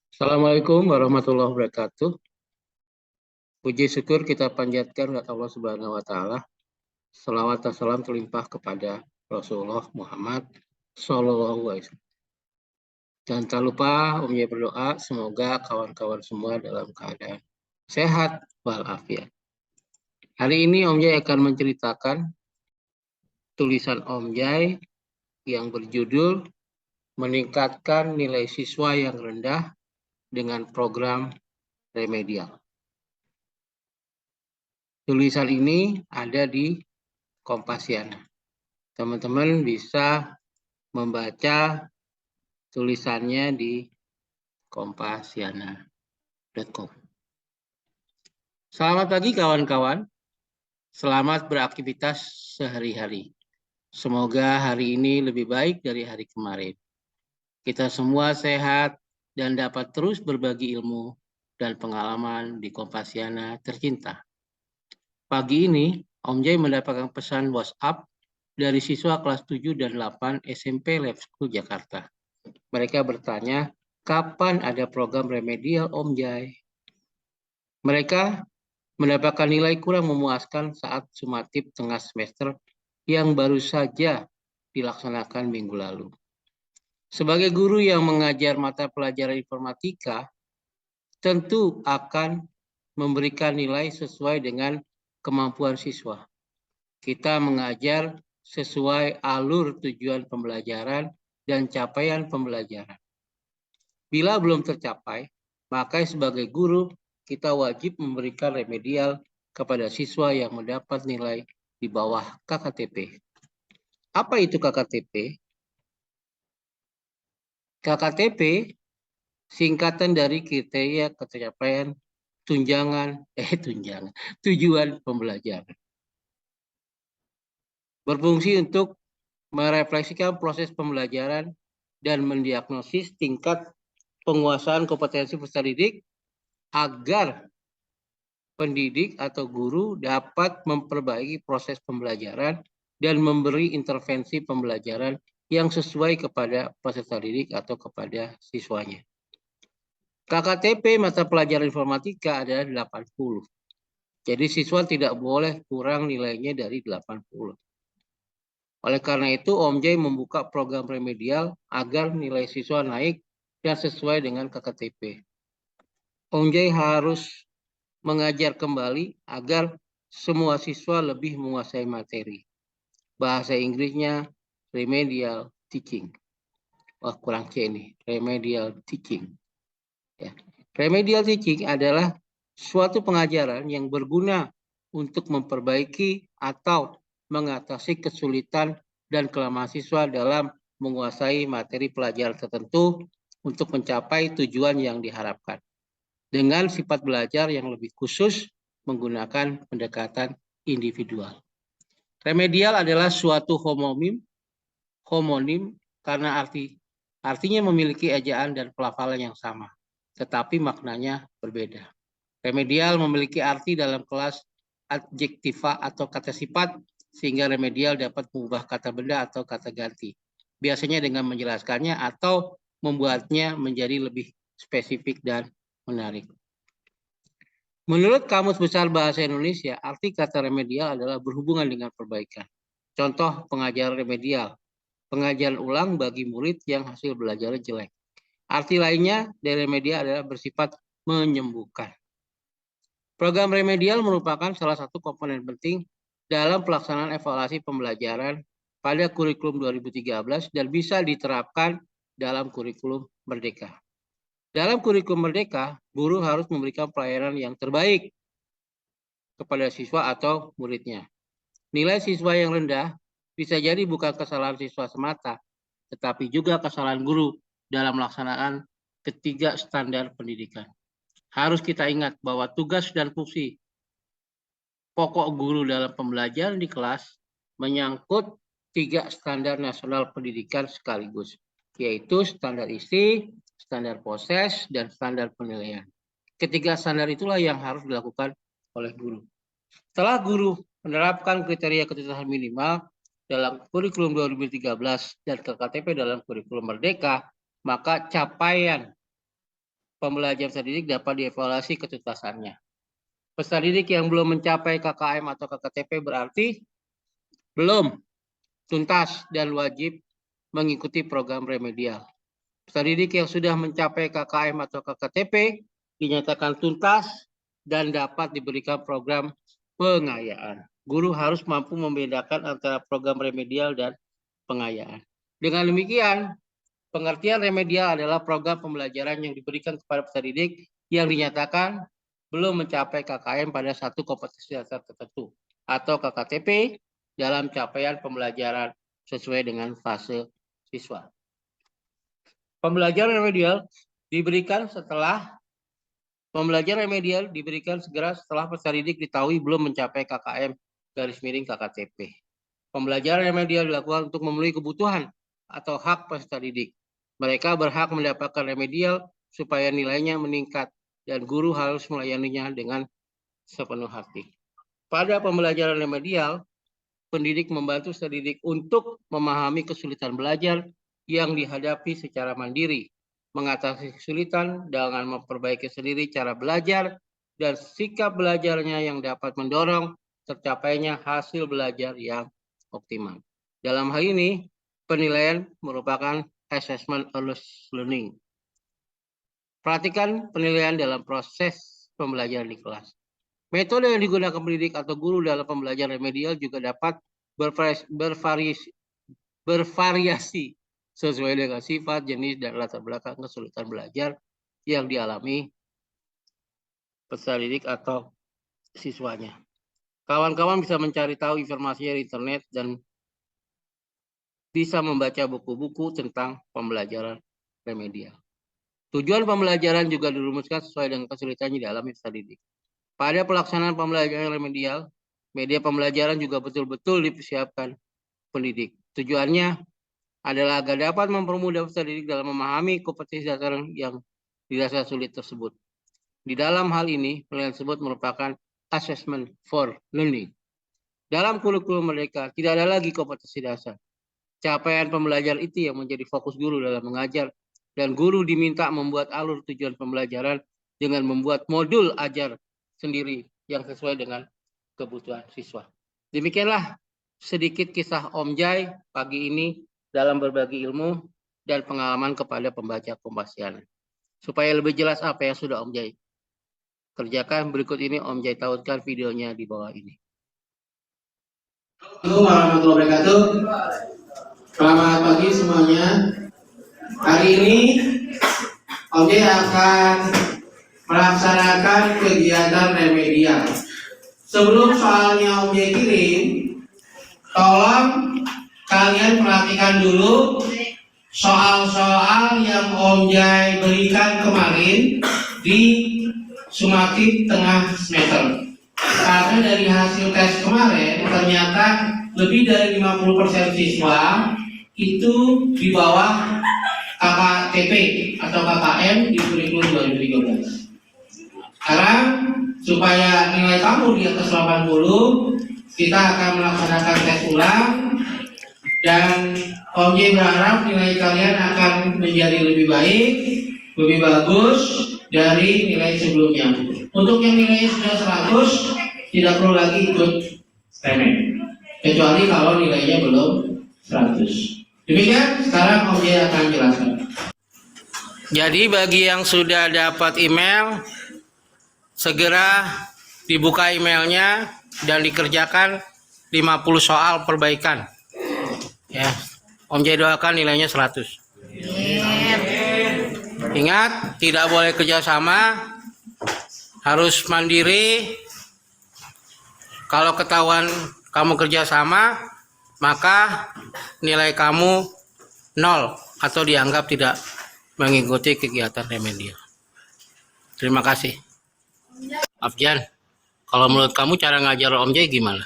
Assalamualaikum warahmatullahi wabarakatuh. Puji syukur kita panjatkan kepada Allah Subhanahu wa taala. Selawat dan salam terlimpah kepada Rasulullah Muhammad sallallahu alaihi wasallam. Dan tak lupa Om Yai berdoa semoga kawan-kawan semua dalam keadaan sehat walafiat. Hari ini Om Yai akan menceritakan tulisan Om Yai yang berjudul Meningkatkan Nilai Siswa yang Rendah dengan Program Remedial. Tulisan ini ada di Kompasiana. Teman-teman bisa membaca tulisannya di kompasiana.com. Selamat pagi kawan-kawan. Selamat beraktivitas sehari-hari. Semoga hari ini lebih baik dari hari kemarin. Kita semua sehat dan dapat terus berbagi ilmu dan pengalaman di Kompasiana tercinta. Pagi ini, Om Jai mendapatkan pesan WhatsApp dari siswa kelas 7 dan 8 SMP Lab School Jakarta. Mereka bertanya, kapan ada program remedial Om Jai? Mereka mendapatkan nilai kurang memuaskan saat sumatif tengah semester yang baru saja dilaksanakan minggu lalu. Sebagai guru yang mengajar mata pelajaran informatika, tentu akan memberikan nilai sesuai dengan kemampuan siswa. Kita mengajar sesuai alur tujuan pembelajaran dan capaian pembelajaran. Bila belum tercapai, maka sebagai guru kita wajib memberikan remedial kepada siswa yang mendapat nilai di bawah KKTP. Apa itu KKTP? KKTP singkatan dari kriteria pencapaian tujuan pembelajaran. Berfungsi untuk merefleksikan proses pembelajaran dan mendiagnosis tingkat penguasaan kompetensi peserta didik agar pendidik atau guru dapat memperbaiki proses pembelajaran dan memberi intervensi pembelajaran yang sesuai kepada peserta didik atau kepada siswanya. KKTP mata pelajaran informatika adalah 80. Jadi siswa tidak boleh kurang nilainya dari 80. Oleh karena itu, Om Jai membuka program remedial agar nilai siswa naik dan sesuai dengan KKTP. Om Jai harus mengajar kembali agar semua siswa lebih menguasai materi. Bahasa Inggrisnya remedial teaching. Wah, kurang C ini, remedial teaching. Ya. Remedial teaching adalah suatu pengajaran yang berguna untuk memperbaiki atau mengatasi kesulitan dan kelemahan siswa dalam menguasai materi pelajaran tertentu untuk mencapai tujuan yang diharapkan. Dengan sifat belajar yang lebih khusus menggunakan pendekatan individual. Remedial adalah suatu homonim karena artinya memiliki ejaan dan pelafalan yang sama, tetapi maknanya berbeda. Remedial memiliki arti dalam kelas adjektiva atau kata sifat, sehingga remedial dapat mengubah kata benda atau kata ganti. Biasanya dengan menjelaskannya atau membuatnya menjadi lebih spesifik dan menarik. Menurut Kamus Besar Bahasa Indonesia, arti kata remedial adalah berhubungan dengan perbaikan. Contoh pengajaran remedial, pengajaran ulang bagi murid yang hasil belajarnya jelek. Arti lainnya dari remedial adalah bersifat menyembuhkan. Program remedial merupakan salah satu komponen penting dalam pelaksanaan evaluasi pembelajaran pada kurikulum 2013 dan bisa diterapkan dalam kurikulum Merdeka. Dalam kurikulum Merdeka, guru harus memberikan pelayanan yang terbaik kepada siswa atau muridnya. Nilai siswa yang rendah bisa jadi bukan kesalahan siswa semata, tetapi juga kesalahan guru dalam melaksanakan ketiga standar pendidikan. Harus kita ingat bahwa tugas dan fungsi pokok guru dalam pembelajaran di kelas menyangkut 3 standar nasional pendidikan sekaligus, yaitu standar isi, standar proses, dan standar penilaian. Ketiga standar itulah yang harus dilakukan oleh guru. Setelah guru menerapkan kriteria ketuntasan minimal dalam kurikulum 2013 dan KKTP dalam kurikulum Merdeka, maka capaian pembelajaran peserta didik dapat dievaluasi ketuntasannya. Peserta didik yang belum mencapai KKM atau KKTP berarti belum tuntas dan wajib mengikuti program remedial. Peserta didik yang sudah mencapai KKM atau KKTP dinyatakan tuntas dan dapat diberikan program pengayaan. Guru harus mampu membedakan antara program remedial dan pengayaan. Dengan demikian, pengertian remedial adalah program pembelajaran yang diberikan kepada peserta didik yang dinyatakan belum mencapai KKM pada satu kompetensi dasar tertentu atau KKTP dalam capaian pembelajaran sesuai dengan fase siswa. Pembelajaran remedial diberikan segera setelah peserta didik diketahui belum mencapai KKM /KKTP. Pembelajaran remedial dilakukan untuk memenuhi kebutuhan atau hak peserta didik. Mereka berhak mendapatkan remedial supaya nilainya meningkat dan guru harus melayaninya dengan sepenuh hati. Pada pembelajaran remedial, pendidik membantu peserta didik untuk memahami kesulitan belajar yang dihadapi secara mandiri, mengatasi kesulitan dengan memperbaiki sendiri cara belajar dan sikap belajarnya yang dapat mendorong tercapainya hasil belajar yang optimal. Dalam hal ini, penilaian merupakan assessment learning. Perhatikan penilaian dalam proses pembelajaran di kelas. Metode yang digunakan pendidik atau guru dalam pembelajaran remedial juga dapat bervariasi sesuai dengan sifat, jenis, dan latar belakang kesulitan belajar yang dialami peserta didik atau siswanya. Kawan-kawan bisa mencari tahu informasinya di internet dan bisa membaca buku-buku tentang pembelajaran remedial. Tujuan pembelajaran juga dirumuskan sesuai dengan kesulitannya dialami peserta didik. Pada pelaksanaan pembelajaran remedial, media pembelajaran juga betul-betul dipersiapkan pendidik. Tujuannya adalah agar dapat mempermudah peserta didik dalam memahami kompetensi dasar yang dirasa sulit tersebut. Di dalam hal ini, penilaian tersebut merupakan assessment for learning. Dalam kurikulum mereka, tidak ada lagi kompetensi dasar. Capaian pembelajaran itu yang menjadi fokus guru dalam mengajar, dan guru diminta membuat alur tujuan pembelajaran dengan membuat modul ajar sendiri yang sesuai dengan kebutuhan siswa. Demikianlah sedikit kisah Om Jai pagi ini dalam berbagi ilmu dan pengalaman kepada pembaca Kompasiana. Supaya lebih jelas apa yang sudah Om Jai kerjakan, berikut ini Om Jai tautkan videonya di bawah ini. Assalamualaikum warahmatullahi wabarakatuh. Selamat pagi semuanya. Hari ini Om Jai akan melaksanakan kegiatan remedial. Sebelum soalnya Om Jai kirim, tolong kalian perhatikan dulu soal-soal yang Om Jai berikan kemarin di sumatif tengah semester. Karena dari hasil tes kemarin ternyata lebih dari 50% siswa itu di bawah KKTP atau KKM di kurikulum 2013. Sekarang supaya nilai kamu di atas 80, kita akan melaksanakan tes ulang dan Om Jai berharap nilai kalian akan menjadi lebih baik, lebih bagus dari nilai sebelumnya. Untuk yang nilainya sudah 100, tidak perlu lagi ikut STMM, kecuali kalau nilainya belum 100. Demikian, sekarang Om Jai akan jelaskan. Jadi bagi yang sudah dapat email, segera dibuka emailnya dan dikerjakan 50 soal perbaikan. Ya, Om Jai doakan nilainya 100. Ingat, tidak boleh kerjasama, harus mandiri. Kalau ketahuan kamu kerjasama, maka nilai kamu 0 atau dianggap tidak mengikuti kegiatan remedial. Terima kasih. Afjan, kalau menurut kamu cara ngajar Om Jai gimana?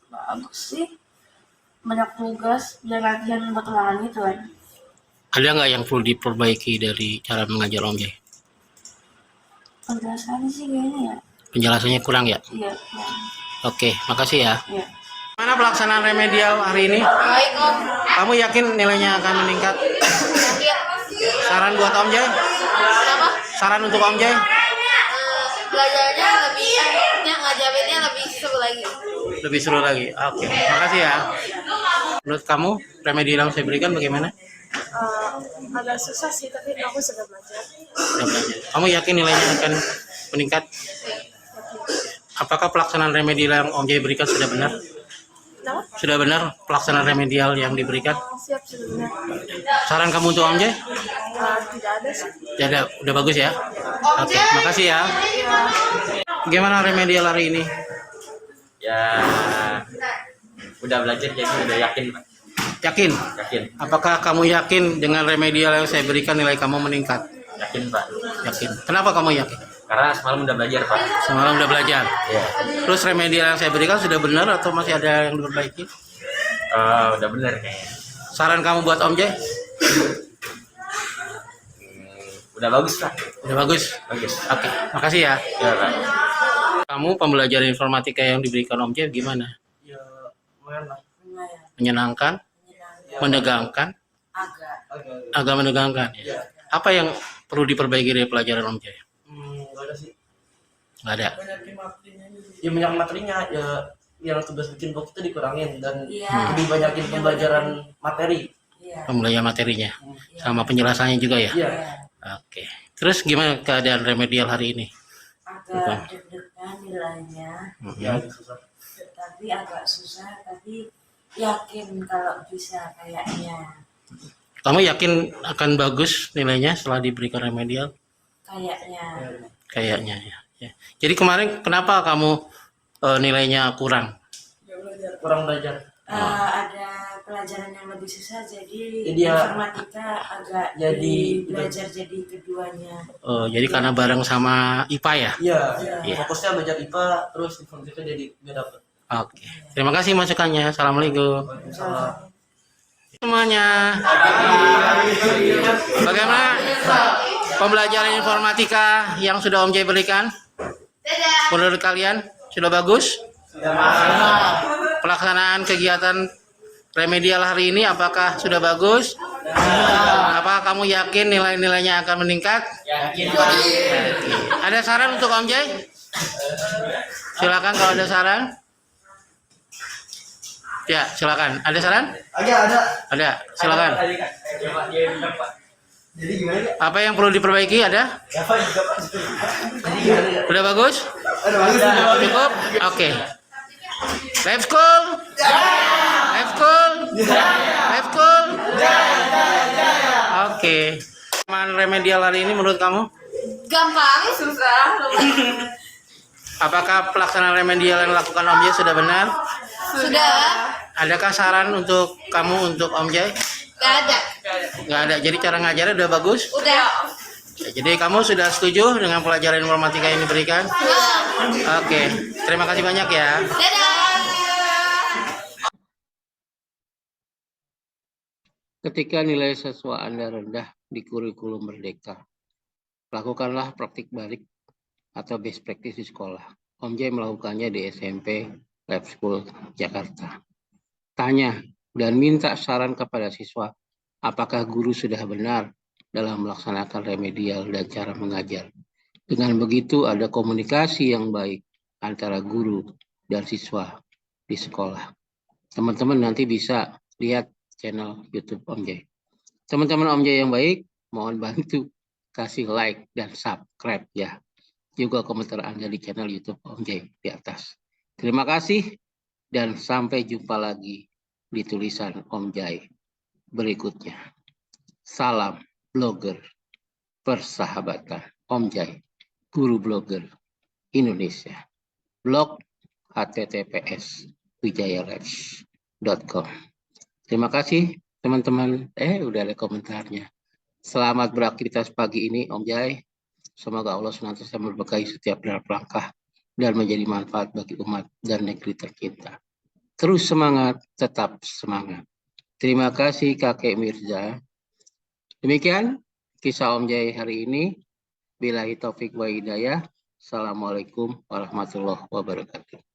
Bagus sih, banyak tugas dan latihan buat ulangan gitu kan. Ada nggak yang perlu diperbaiki dari cara mengajar Om Jai? Penjelasannya sih kayaknya ya. Penjelasannya kurang ya? Iya. Oke, makasih ya. Iya. Mana pelaksanaan remedial hari ini? Baik Om. Kamu yakin nilainya akan meningkat? Yakin. Saran buat Om Jai? Kenapa? Saran untuk Om Jai? Belajarnya lebih, ngajarinnya lebih seru lagi. Lebih seru lagi. Oke, makasih ya. Menurut kamu remedial yang saya berikan bagaimana? Agak susah sih, tapi aku sudah belajar. Sudah belajar. Kamu yakin nilainya akan meningkat? Apakah pelaksanaan remedial yang Om Jai berikan sudah benar? Kenapa? Sudah benar pelaksanaan remedial yang diberikan? Siap, sudah benar. Saran kamu untuk Om Jai? Tidak ada sih. Ya udah bagus ya. Oke, makasih ya. Gimana remedial hari ini? Ya udah belajar jadi udah yakin Pak. Yakin? Yakin Apakah kamu yakin dengan remedial yang saya berikan nilai kamu meningkat? yakin Pak, Yakin. Kenapa kamu yakin? karena semalam udah belajar Pak. Semalam udah belajar. Ya Terus remedial yang saya berikan sudah benar atau masih ada yang diperbaiki? udah bener kayaknya. Saran kamu buat Om Jai? Udah bagus Pak. Udah bagus. Bagus. Oke, makasih ya. Ya Pak. Kamu pembelajaran informatika yang diberikan Om Jai gimana? Ya lumayan lah. Menyenangkan? Menegangkan? Agak menegangkan. Ya. Apa yang perlu diperbaiki dari pelajaran Om Jai? Nggak ada sih. Nggak ada. Ya banyak materinya ya, yang tugas bikin box itu dikurangin dan Iya. lebih banyakin pembelajaran materi. Pembelajaran materinya. Sama penjelasannya juga ya? Iya. Oke. Terus gimana keadaan remedial hari ini? Agak deg-degan nilainya, Ya susah. tapi agak susah, tapi yakin kalau bisa kayaknya. Kamu yakin akan bagus nilainya setelah diberikan remedial? Kayaknya ya. Jadi kemarin kenapa kamu nilainya kurang? Kurang belajar. Ada pelajaran yang lebih susah, jadi ya, informatika agak belajar jadi keduanya. Jadi karena bareng sama IPA ya? Iya. Iya. Fokusnya belajar IPA terus informatika jadi nggak dapet. Oke. Terima kasih masukannya. Assalamualaikum. Waalaikumsalam. Semuanya. Bagaimana pembelajaran informatika yang sudah Om Jai berikan? Menurut kalian sudah bagus? Pelaksanaan kegiatan remedial hari ini apakah sudah bagus? Apakah kamu yakin nilai-nilainya akan meningkat? Yakin. Ada saran untuk Om Jai? Silakan kalau ada saran. Ya, silakan. Ada saran? Ada. Silakan. Jadi gimana ya? Apa yang perlu diperbaiki? Ada? Ya Pak juga Pak. Jadi gimana ya? Udah bagus? Bagus. Cukup? Oke. Left school? Left school? Left school? Oke. Pengalaman remedial hari ini menurut kamu? Gampang, susah. Apakah pelaksanaan remedial yang dilakukan Om Jai sudah benar? Sudah. Adakah saran untuk kamu untuk Om Jai? Gak ada. Nggak ada. Jadi cara ngajarnya udah bagus? Udah. Jadi kamu sudah setuju dengan pelajaran informatika yang diberikan? Oke. Terima kasih banyak ya. Dadah. Ketika nilai siswa Anda rendah di kurikulum Merdeka, lakukanlah praktik balik atau best practice di sekolah. Om Jai melakukannya di SMP Lab School Jakarta. Tanya dan minta saran kepada siswa, apakah guru sudah benar dalam melaksanakan remedial dan cara mengajar. Dengan begitu ada komunikasi yang baik antara guru dan siswa di sekolah. Teman-teman nanti bisa lihat channel YouTube Om Jai. Teman-teman Om Jai yang baik, mohon bantu kasih like dan subscribe ya. Juga komentar Anda di channel YouTube Om Jai di atas. Terima kasih dan sampai jumpa lagi di tulisan Om Jai berikutnya. Salam blogger persahabatan Om Jai, guru blogger Indonesia. Blog https://wijayalabs.com. Terima kasih teman-teman. Udah ada komentarnya. Selamat beraktivitas pagi ini Om Jai. Semoga Allah senantiasa memberkahi setiap langkah dan menjadi manfaat bagi umat dan negeri tercinta. Terus semangat, tetap semangat. Terima kasih Kakek Mirza. Demikian kisah Om Jai hari ini. Billahi taufik wa hidayah. Assalamualaikum warahmatullahi wabarakatuh.